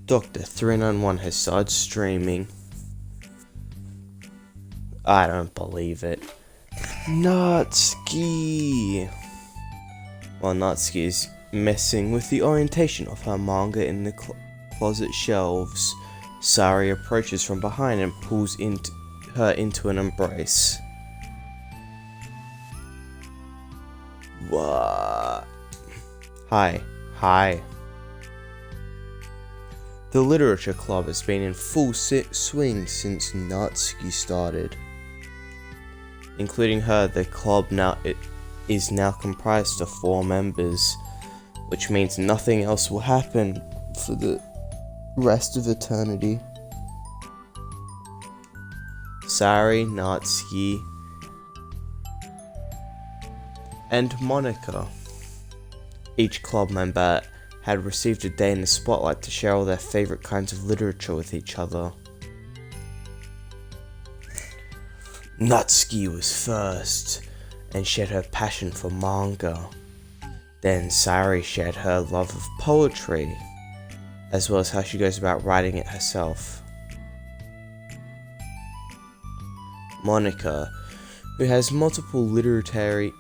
Dr. 391 has started streaming. I don't believe it. Natsuki! While Natsuki is messing with the orientation of her manga in the closet shelves, Sari approaches from behind and pulls her into an embrace. What? Hi. The literature club has been in full swing since Natsuki started. Including her, the club is now comprised of 4 members, which means nothing else will happen for the rest of eternity. Sari, Natsuki, and Monika. Each club member had received a day in the spotlight to share all their favorite kinds of literature with each other. Natsuki was first and shared her passion for manga. Then Sari shared her love of poetry, as well as how she goes about writing it herself. Monika, who has multiple literary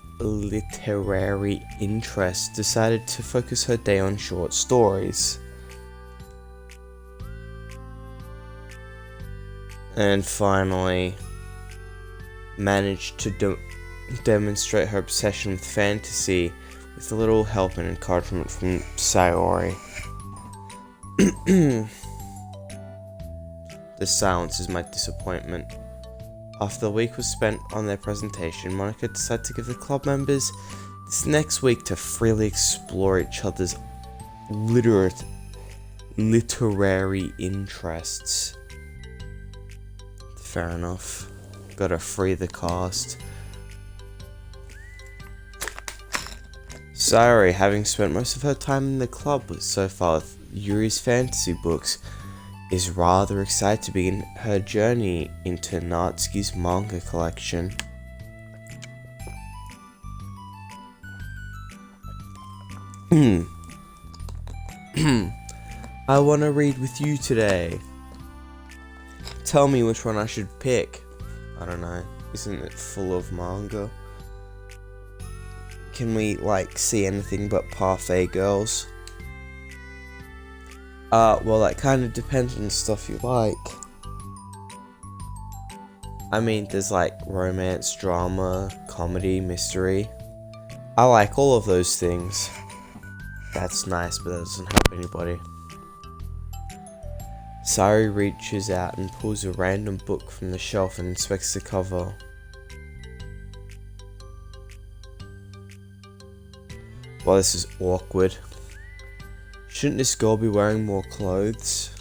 interests, decided to focus her day on short stories. And finally, managed to demonstrate her obsession with fantasy with a little help and encouragement from Sayori. The silence is my disappointment. After the week was spent on their presentation, Monika decided to give the club members this next week to freely explore each other's literary interests. Fair enough. Gotta free the cast. Sayori, having spent most of her time in the club so far with Yuri's fantasy books, is rather excited to begin her journey into Natsuki's manga collection. I want to read with you today. Tell me which one I should pick. I don't know. Isn't it full of manga? Can we, see anything but parfait girls? Well, that kind of depends on the stuff you like. I mean, there's romance, drama, comedy, mystery. I like all of those things. That's nice, but that doesn't help anybody. Sari reaches out and pulls a random book from the shelf and inspects the cover. Well, this is awkward. Shouldn't this girl be wearing more clothes?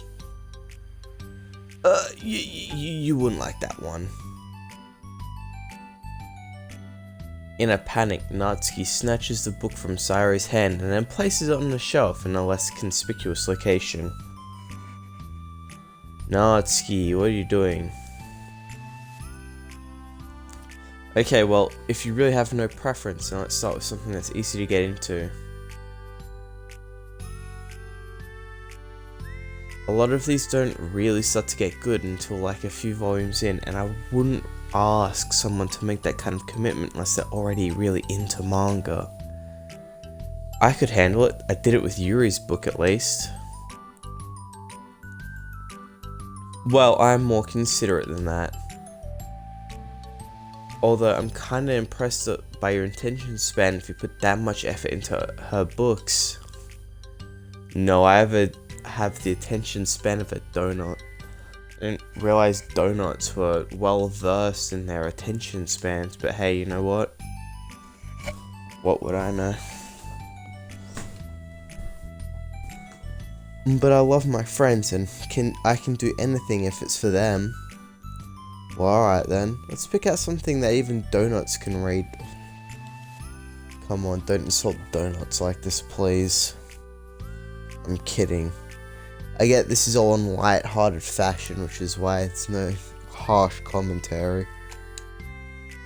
You wouldn't like that one. In a panic, Natsuki snatches the book from Sayori's hand and then places it on the shelf in a less conspicuous location. Natsuki, what are you doing? Okay, well, if you really have no preference, then let's start with something that's easy to get into. A lot of these don't really start to get good until a few volumes in, and I wouldn't ask someone to make that kind of commitment unless they're already really into manga. I could handle it. I did it with Yuri's book at least. Well, I'm more considerate than that. Although I'm kinda impressed by your attention span if you put that much effort into her books. No, I have the attention span of a donut. I didn't realize donuts were well versed in their attention spans, but hey, you know what? What would I know? But I love my friends and I can do anything if it's for them. Well, alright then. Let's pick out something that even donuts can read. Come on, don't insult donuts like this, please. I'm kidding. I get this is all in light-hearted fashion, which is why it's no harsh commentary.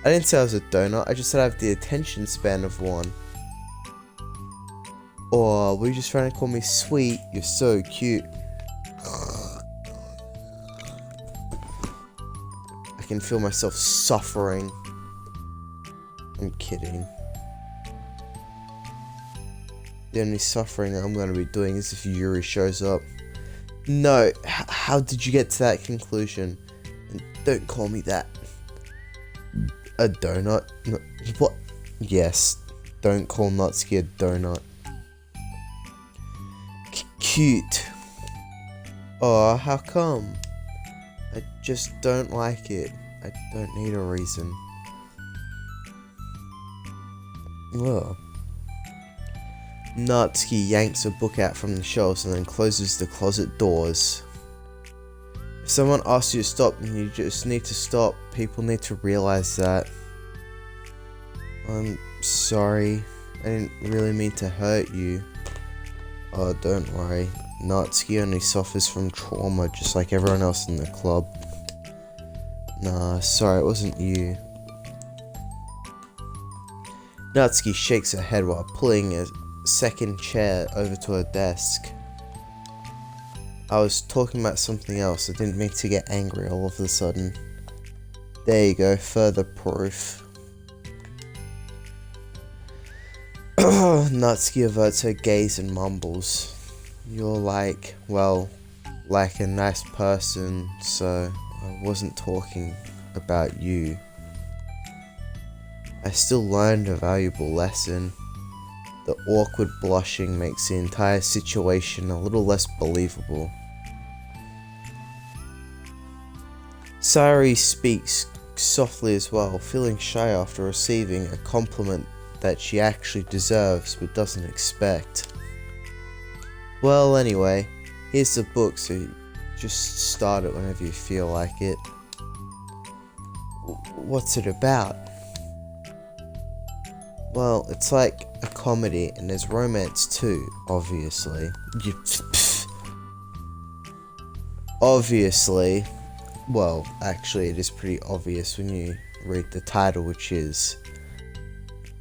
I didn't say I was a donut, I just said I have the attention span of one. Or were you just trying to call me sweet? You're so cute. can feel myself suffering. I'm kidding. The only suffering I'm going to be doing is if Yuri shows up. No, how did you get to that conclusion? And don't call me that. A donut? No, what? Yes, don't call Natsuki a donut. Cute. Oh, how come? I just don't like it. I don't need a reason. Ugh. Natsuki yanks a book out from the shelves and then closes the closet doors. If someone asks you to stop, then you just need to stop. People need to realize that. I'm sorry. I didn't really mean to hurt you. Oh, don't worry. Natsuki only suffers from trauma just like everyone else in the club. Nah, sorry, it wasn't you. Natsuki shakes her head while pulling a second chair over to her desk. I was talking about something else. I didn't mean to get angry all of a sudden. There you go, further proof. Natsuki averts her gaze and mumbles. You're like, well, like a nice person, so I wasn't talking about you. I still learned a valuable lesson. The awkward blushing makes the entire situation a little less believable. Sayori speaks softly as well, feeling shy after receiving a compliment that she actually deserves but doesn't expect. Well, anyway, here's the book, so you just start it whenever you feel like it. What's it about? Well, it's like a comedy, and there's romance too, obviously. Obviously. Well, actually, it is pretty obvious when you read the title, which is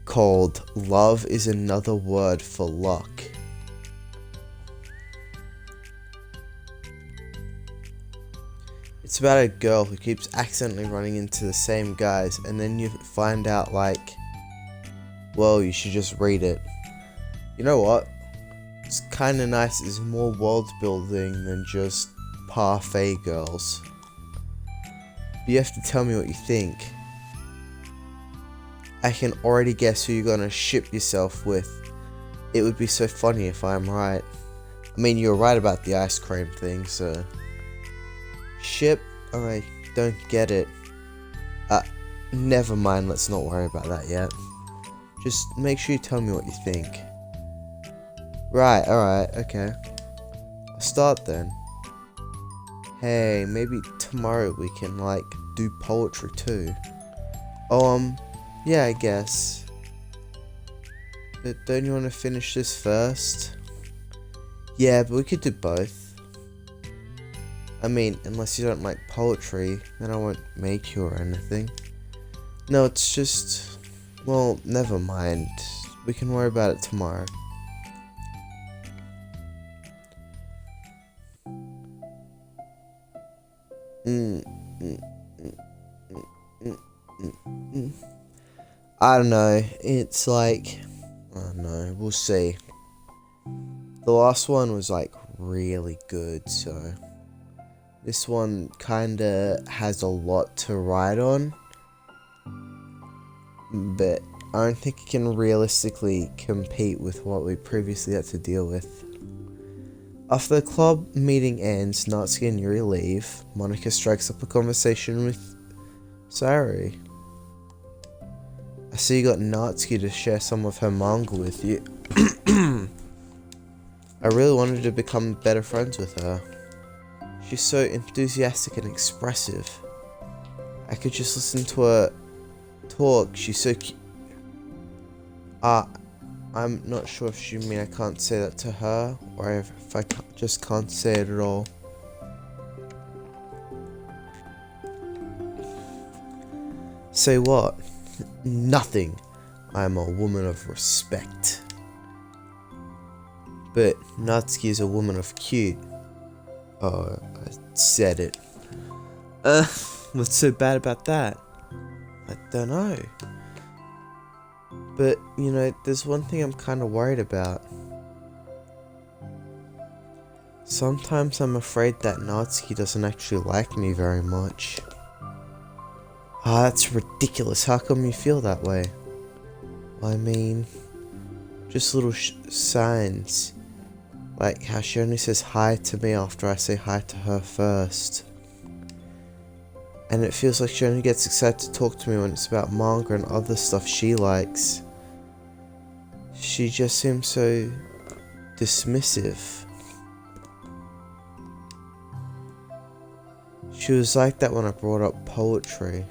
called Love is Another Word for Luck. It's about a girl who keeps accidentally running into the same guys, and then you find out, like, well, you should just read it. You know what? It's kinda nice. It's more world building than just parfait girls. But you have to tell me what you think. I can already guess who you're gonna ship yourself with. It would be so funny if I'm right. I mean, you're right about the ice cream thing, so... Ship? I don't get it. Never mind, let's not worry about that yet. Just make sure you tell me what you think. Right, alright, okay. I'll start then. Hey, maybe tomorrow we can, like, do poetry too. Oh, yeah, I guess. But don't you want to finish this first? Yeah, but we could do both. I mean, unless you don't like poetry, then I won't make you or anything. No, it's just... Well, never mind. We can worry about it tomorrow. I don't know. It's like... I don't know. We'll see. The last one was like really good, so... This one kinda has a lot to write on. But I don't think it can realistically compete with what we previously had to deal with. After the club meeting ends, Natsuki and Yuri leave. Monika strikes up a conversation with Sayori. I see you got Natsuki to share some of her manga with you. I really wanted to become better friends with her. She's so enthusiastic and expressive. I could just listen to her talk. She's so cute. I'm not sure if you mean I can't say that to her, or if I just can't say it at all. Say what? Nothing. I'm a woman of respect. But Natsuki is a woman of cute. Oh, I said it. What's so bad about that? I don't know. But, you know, there's one thing I'm kind of worried about. Sometimes I'm afraid that Natsuki doesn't actually like me very much. Ah, that's ridiculous. How come you feel that way? I mean, just little signs. Like how she only says hi to me after I say hi to her first. And it feels like she only gets excited to talk to me when it's about manga and other stuff she likes. She just seems so dismissive. She was like that when I brought up poetry.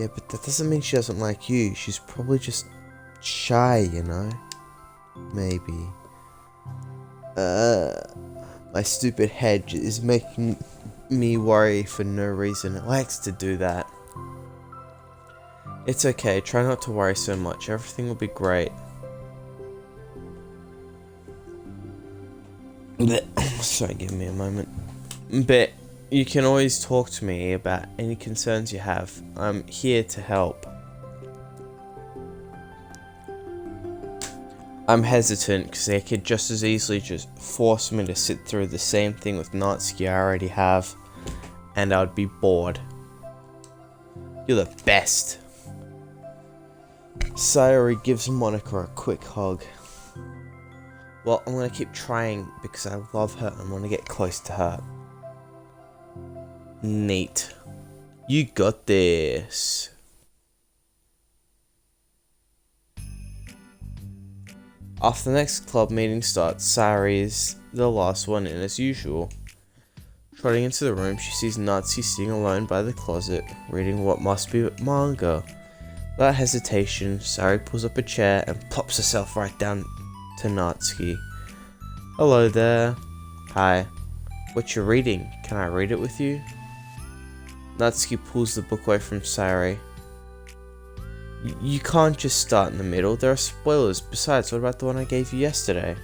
Yeah, but that doesn't mean she doesn't like you. She's probably just shy, you know? Maybe. My stupid head is making me worry for no reason. It likes to do that. It's okay, try not to worry so much. Everything will be great. Sorry, give me a moment. But you can always talk to me about any concerns you have. I'm here to help. I'm hesitant because they could just as easily just force me to sit through the same thing with Natsuki I already have, and I'd be bored. You're the best. Sayori gives Monica a quick hug. Well, I'm gonna keep trying because I love her and want to get close to her. Neat. You got this. After the next club meeting starts, Sayori is the last one in as usual. Trotting into the room, she sees Natsuki sitting alone by the closet, reading what must be manga. Without hesitation, Sayori pulls up a chair and plops herself right down to Natsuki. Hello there. Hi. What you're reading? Can I read it with you? Natsuki pulls the book away from Sayori. You can't just start in the middle, there are spoilers. Besides, what about the one I gave you yesterday?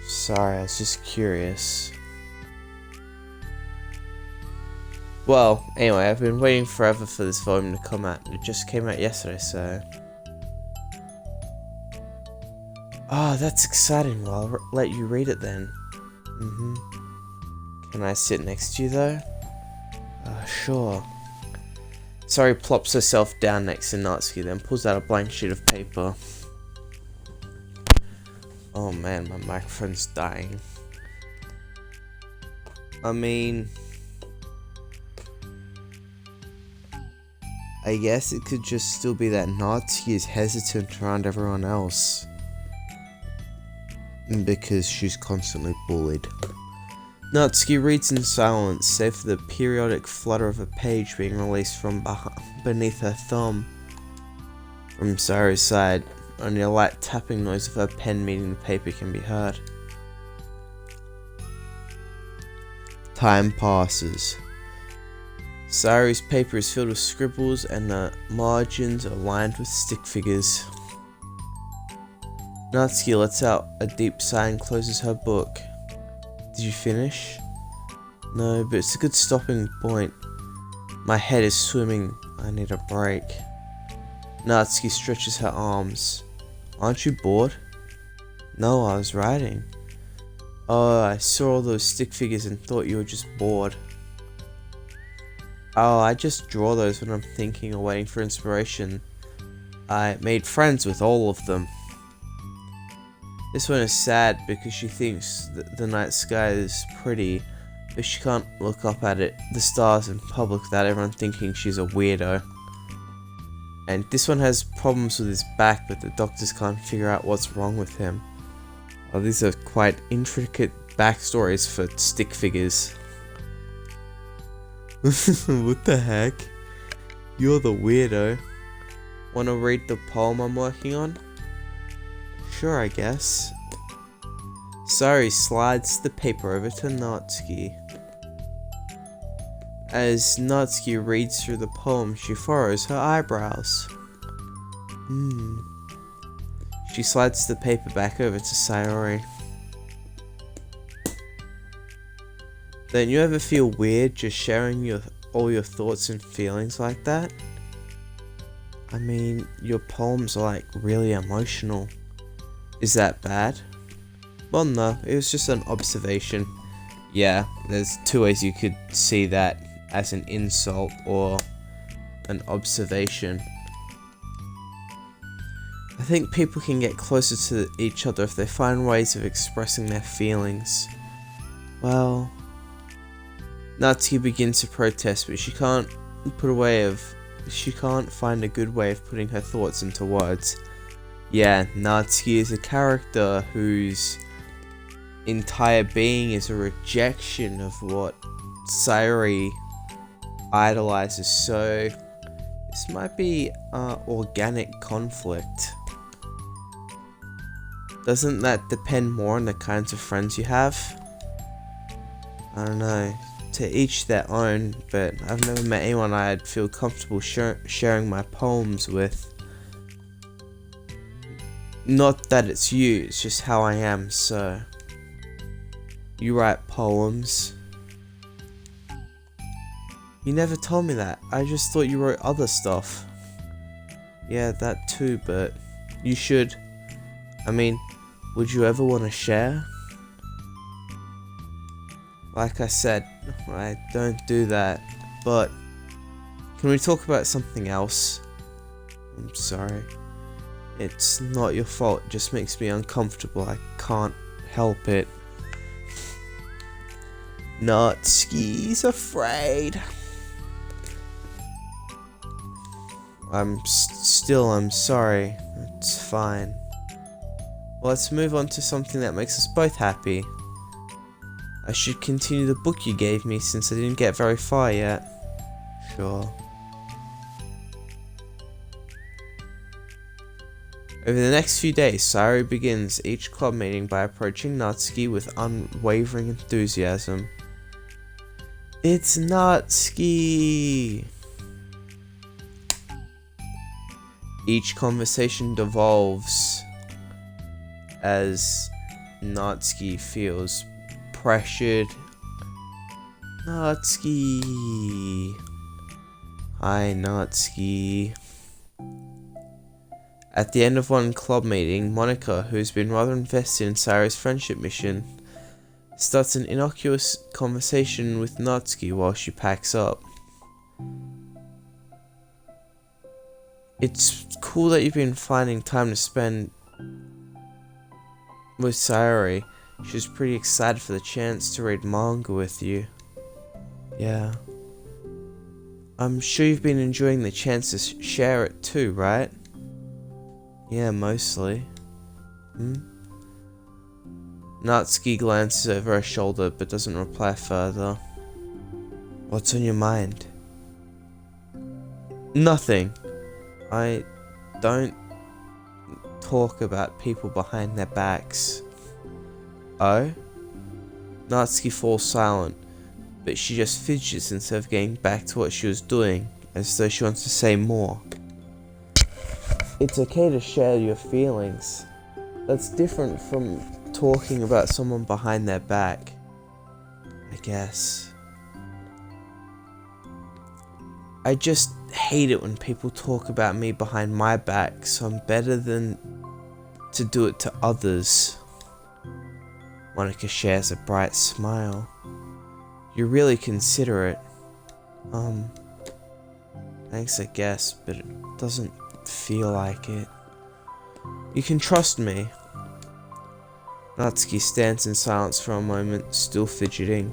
Sorry, I was just curious. Well, anyway, I've been waiting forever for this volume to come out. It just came out yesterday, so... Ah, that's exciting. Well, I'll let you read it then. Can I sit next to you, though? Sure. Sayori plops herself down next to Natsuki, then pulls out a blank sheet of paper. Oh man, my microphone's dying. I mean... I guess it could just still be that Natsuki is hesitant around everyone else. Because she's constantly bullied. Natsuki reads in silence, save for the periodic flutter of a page being released from beneath her thumb. From Sayori's side, only a light tapping noise of her pen meeting the paper can be heard. Time passes. Sayori's paper is filled with scribbles and the margins are lined with stick figures. Natsuki lets out a deep sigh and closes her book. Did you finish? No, but it's a good stopping point. My head is swimming. I need a break. Natsuki stretches her arms. Aren't you bored? No, I was writing. Oh, I saw all those stick figures and thought you were just bored. Oh, I just draw those when I'm thinking or waiting for inspiration. I made friends with all of them. This one is sad because she thinks that the night sky is pretty, but she can't look up at the stars in public without everyone thinking she's a weirdo. And this one has problems with his back, but the doctors can't figure out what's wrong with him. Oh, these are quite intricate backstories for stick figures. What the heck? You're the weirdo. Wanna read the poem I'm working on? Sure, I guess. Sayori slides the paper over to Natsuki. As Natsuki reads through the poem, she furrows her eyebrows. She slides the paper back over to Sayori. Don't you ever feel weird just sharing all your thoughts and feelings like that? I mean, your poems are like really emotional. Is that bad? Well, no, it was just an observation. Yeah, there's two ways you could see that, as an insult or an observation. I think people can get closer to each other if they find ways of expressing their feelings. Well, Natsuki begins to protest, but she can't find a good way of putting her thoughts into words. Yeah, Natsuki is a character whose entire being is a rejection of what Sayori idolizes, so this might be organic conflict. Doesn't that depend more on the kinds of friends you have? I don't know, to each their own, but I've never met anyone I'd feel comfortable sharing my poems with. Not that it's you, it's just how I am, so. You write poems. You never told me that. I just thought you wrote other stuff. Yeah, that too, but you should. I mean, would you ever want to share? Like I said, I don't do that, but can we talk about something else? I'm sorry. It's not your fault, it just makes me uncomfortable. I can't help it. Natsuki's afraid. I'm sorry. It's fine. Well, let's move on to something that makes us both happy. I should continue the book you gave me since I didn't get very far yet. Sure. Over the next few days, Sayori begins each club meeting by approaching Natsuki with unwavering enthusiasm. It's Natsuki! Each conversation devolves as Natsuki feels pressured. Natsuki! Hi, Natsuki. At the end of one club meeting, Monika, who's been rather invested in Sayori's friendship mission, starts an innocuous conversation with Natsuki while she packs up. It's cool that you've been finding time to spend with Sayori. She was pretty excited for the chance to read manga with you. Yeah. I'm sure you've been enjoying the chance to share it too, right? Yeah, mostly. Natsuki glances over her shoulder but doesn't reply further. What's on your mind? Nothing. I don't talk about people behind their backs. Oh? Natsuki falls silent, but she just fidgets instead of getting back to what she was doing, as though she wants to say more. It's okay to share your feelings. That's different from talking about someone behind their back, I guess. I just hate it when people talk about me behind my back, so I'm better than to do it to others. Monika shares a bright smile. You're really considerate. Thanks, I guess, but it doesn't feel like it. You can trust me. Natsuki stands in silence for a moment, still fidgeting.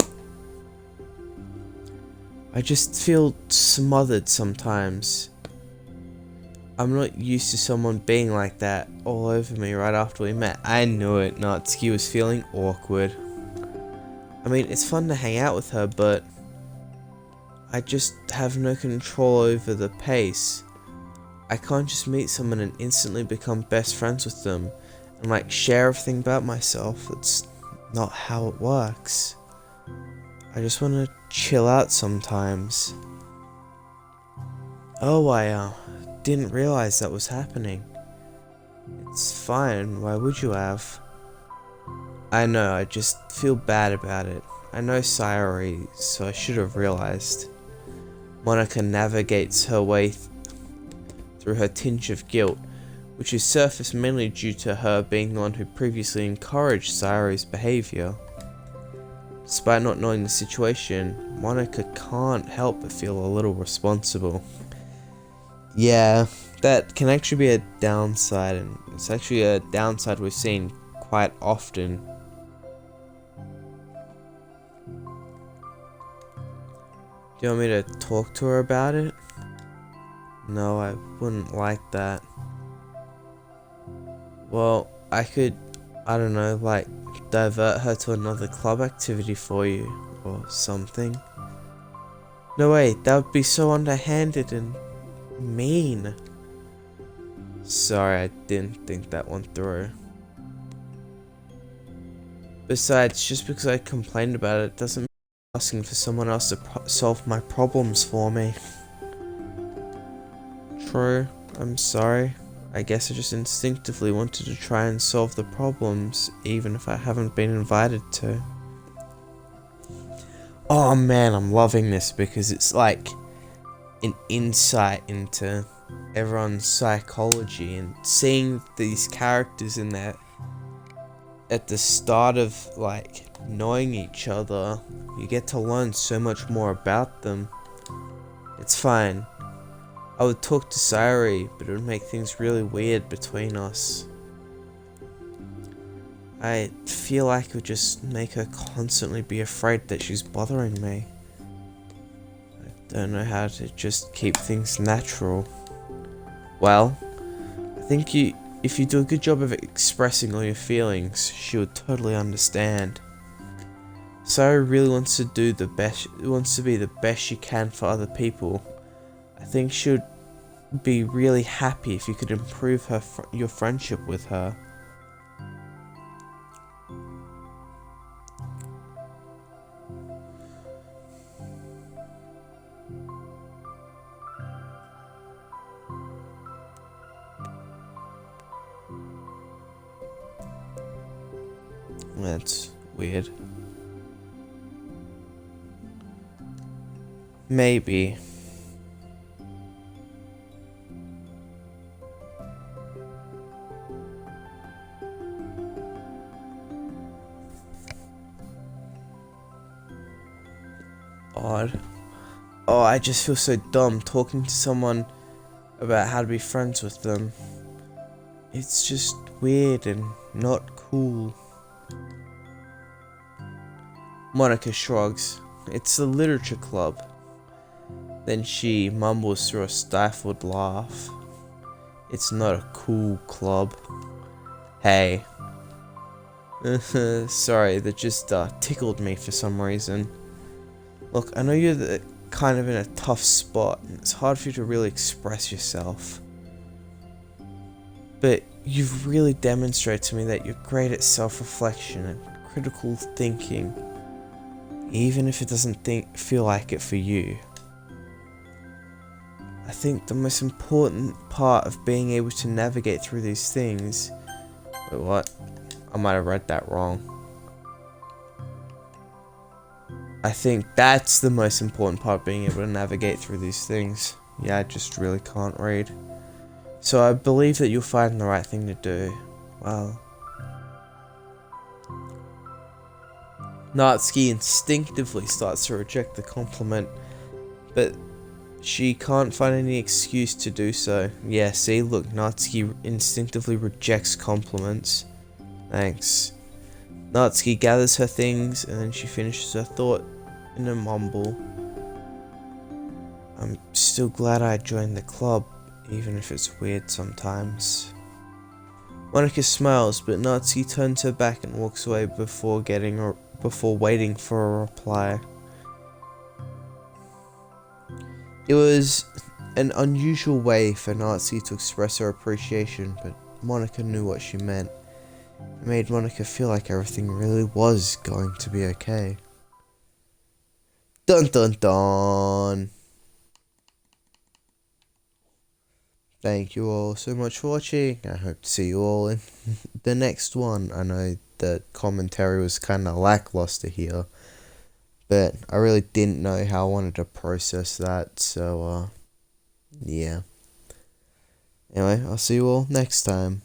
I just feel smothered sometimes. I'm not used to someone being like that all over me right after we met. I knew it. Natsuki was feeling awkward. I mean, it's fun to hang out with her, but I just have no control over the pace. I can't just meet someone and instantly become best friends with them and like share everything about myself. It's not how it works. I just want to chill out sometimes. Oh, I didn't realize that was happening. It's fine, why would you have? I know, I just feel bad about it. I know Sayori, so I should have realized. Monica navigates her way through her tinge of guilt, which is surfaced mainly due to her being the one who previously encouraged Sayori's behaviour. Despite not knowing the situation, Monica can't help but feel a little responsible. Yeah, that can actually be a downside, and it's actually a downside we've seen quite often. Do you want me to talk to her about it? No, I wouldn't like that. Well, I could, I don't know, like, divert her to another club activity for you, or something. No wait, that would be so underhanded and mean. Sorry, I didn't think that one through. Besides, just because I complained about it doesn't mean I'm asking for someone else to solve my problems for me. True, I'm sorry. I guess I just instinctively wanted to try and solve the problems, even if I haven't been invited to. Oh man, I'm loving this because it's like an insight into everyone's psychology, and seeing these characters in there at the start of like knowing each other, you get to learn so much more about them. It's fine. I would talk to Sayori, but it would make things really weird between us. I feel like it would just make her constantly be afraid that she's bothering me. I don't know how to just keep things natural. Well, I think if you do a good job of expressing all your feelings, she would totally understand. Sayori really wants to do the best, wants to be the best she can for other people. I think she would be really happy if you could improve your friendship with her. That's weird. Maybe. Odd. Oh, I just feel so dumb talking to someone about how to be friends with them. It's just weird and not cool. Monica shrugs. It's the literature club. Then she mumbles through a stifled laugh. It's not a cool club. Hey. Sorry, that just tickled me for some reason. Look, I know you're kind of in a tough spot, and it's hard for you to really express yourself. But you've really demonstrated to me that you're great at self-reflection and critical thinking, even if it doesn't feel like it for you. I think the most important part of being able to navigate through these things... Wait, what? I might have read that wrong. I think that's the most important part, being able to navigate through these things. Yeah, I just really can't read. So I believe that you'll find the right thing to do. Well... Natsuki instinctively starts to reject the compliment, but she can't find any excuse to do so. Yeah, see, look, Natsuki instinctively rejects compliments. Thanks. Natsuki gathers her things, and then she finishes her thought in a mumble. I'm still glad I joined the club, even if it's weird sometimes. Monica smiles, but Natsuki turns her back and walks away before waiting for a reply. It was an unusual way for Natsuki to express her appreciation, but Monica knew what she meant. It made Monica feel like everything really was going to be okay. Dun dun dun! Thank you all so much for watching. I hope to see you all in the next one. I know the commentary was kind of lackluster here, but I really didn't know how I wanted to process that, so, yeah. Anyway, I'll see you all next time.